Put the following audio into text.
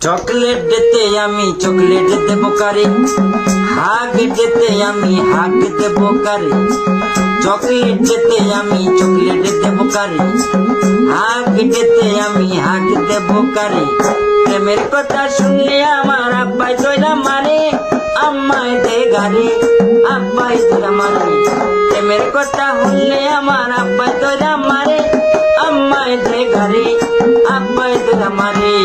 Chocolate দিতে আমি chocolate দেব কারে, হাগ দিতে আমি হাগ দেব কারে। চকলেট দিতে আমি চকলেট দেব কারে, হাগ দিতে আমি হাগ দেব কারে। প্রেমের কথা শুনলে আমার আব্বাই দইরা মারে, আম্মাই দে গারে, আব্বাই দইরা মারে। প্রেমের কথা শুনলে আমার আব্বাই দইরা মারে, আম্মাই দে গারে, আব্বাই দইরা মারে।